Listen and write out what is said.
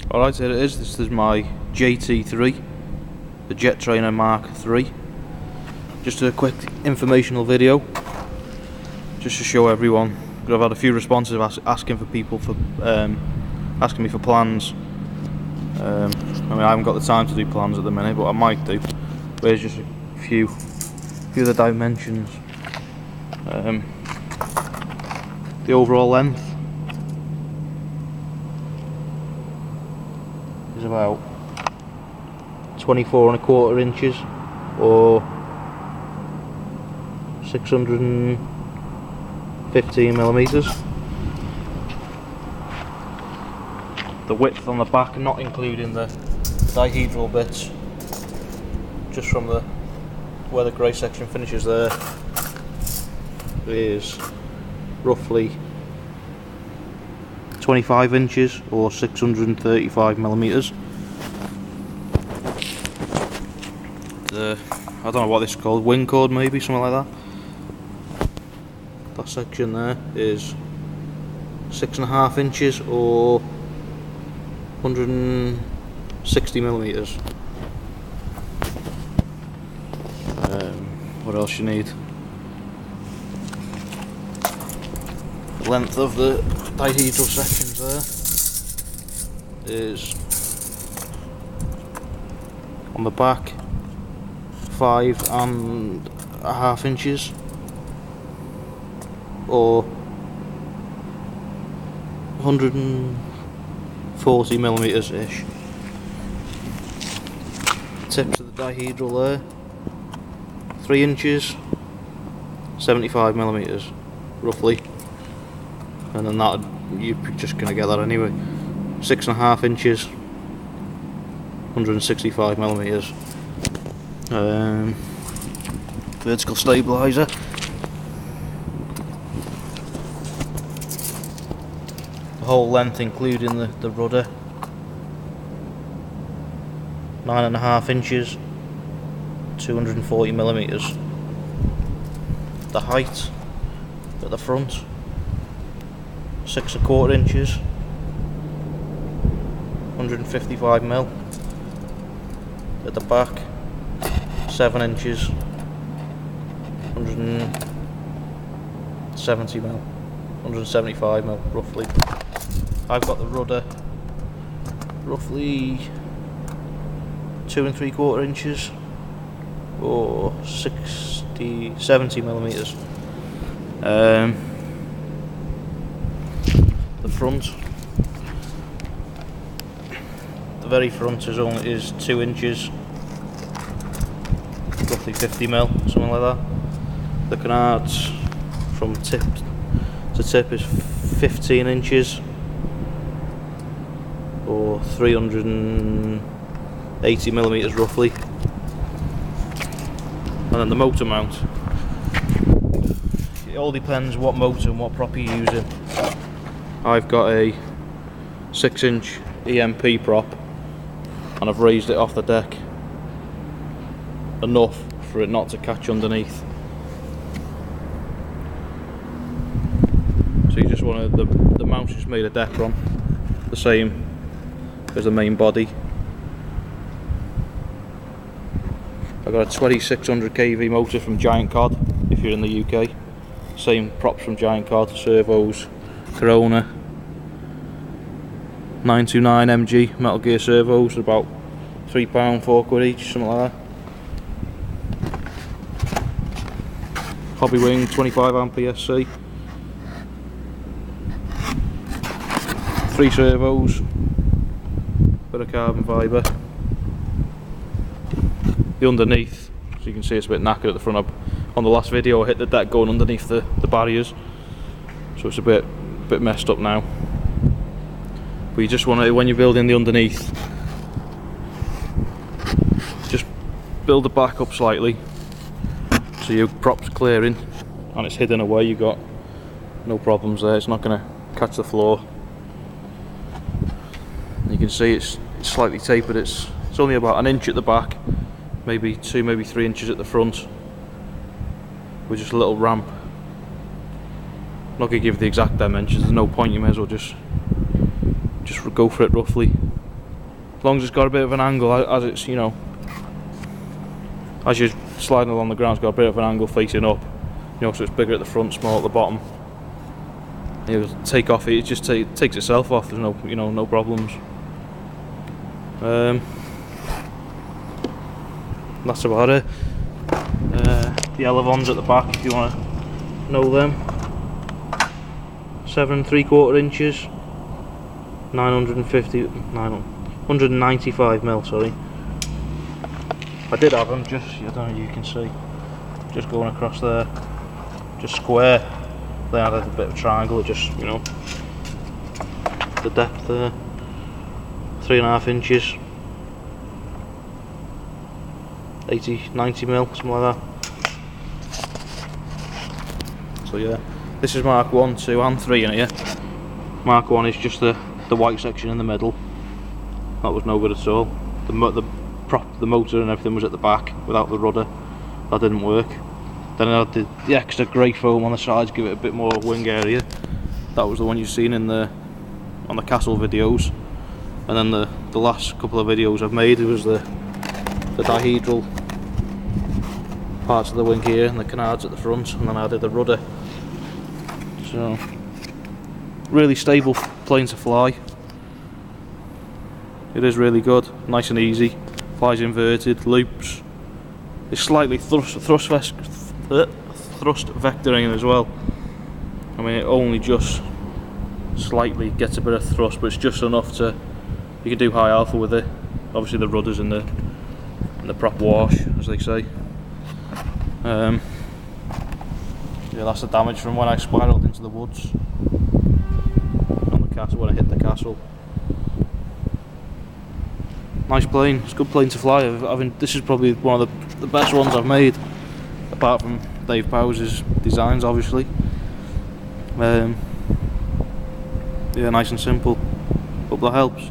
Alright, here it is. This is my JT3, the Jet Trainer Mark III. Just a quick informational video, just to show everyone. I've had a few responses asking for people for asking me for plans. I mean, I haven't got the time to do plans at the minute, but I might do. But here's just a few of the dimensions. The overall length is about 24¼ inches, or 615 millimeters. The width on the back, not including the dihedral bits, just from where the grey section finishes there, is roughly 25 inches or 635 millimeters. I don't know what this is called, wing cord maybe, something like that. That section there is 6.5 inches or 160 millimeters. What else you need? The length of the dihedral sections there is, on the back, 5.5 inches or 140 millimeters ish. Tips of the dihedral there, 3 inches, 75 millimeters roughly, and then that you're just going to get that anyway. 6.5 inches, 165 millimeters. Vertical stabilizer. The whole length including the rudder, 9.5 inches, 240 millimeters. The height at the front, 6¼ inches, 155 mil. At the back, 7 inches, 170 mil, 175 mil roughly. I've got the rudder roughly 2¾ inches or 70 millimeters. The front, the very front is 2 inches, roughly 50 mil, something like that. The canards from tip to tip is 15 inches or 380 millimeters roughly. And then the motor mount, it all depends what motor and what prop you're using. I've got a 6-inch EMP prop and I've raised it off the deck enough for it not to catch underneath. So you just want to, the mount's just made of Decron, the same as the main body. I've got a 2600 kV motor from Giant Cod if you're in the UK. Same props from Giant Cod, servos, Corona, 929 MG Metal Gear servos, about £3, £4 each, something like that. Hobby wing, 25 amp PSC, 3 servos, bit of carbon fibre. The underneath, so you can see it's a bit knackered at the front. On the last video I hit the deck going underneath the barriers, so it's a bit messed up now. But you just want to, when you're building the underneath, just build the back up slightly so your prop's clearing and it's hidden away. You got no problems there, it's not going to catch the floor. You can see it's slightly tapered, it's only about 1 inch at the back, maybe 2, maybe 3 inches at the front, with just a little ramp. I'm not going to give the exact dimensions, there's no point, you may as well just go for it roughly. long as it's got a bit of an angle, as it's, you know, as you're sliding along the ground, it's got a bit of an angle facing up, you know, so it's bigger at the front, small at the bottom. It'll take off, it just takes itself off, there's no, you know, no problems. That's about it. The elevons at the back, if you want to know them. 7 3/4 inches, 195 mil, sorry. I did have them, just, I don't know if you can see, just going across there, just square. They added a bit of triangle, just, you know, the depth there, 3.5 inches, 90 mil, something like that. So yeah, this is Mark 1, 2 and 3 in here. Mark 1 is just the white section in the middle. That was no good at all. The motor and everything was at the back without the rudder. That didn't work. Then I had the extra grey foam on the sides, give it a bit more wing area. That was the one you've seen on the castle videos. And then the last couple of videos I've made, it was the dihedral parts of the wing here and the canards at the front, and then I added the rudder. So really stable plane to fly. It is really good, nice and easy. Flies inverted, loops. It's slightly thrust vectoring as well. I mean, it only just slightly gets a bit of thrust, but it's just enough to, you can do high alpha with it. Obviously the rudders and the prop wash, as they say. Yeah, that's the damage from when I spiraled into the woods on the castle, when I hit the castle. Nice plane, it's a good plane to fly. This is probably one of the best ones I've made, apart from Dave Powers' designs, obviously. Yeah, nice and simple. Hope that helps.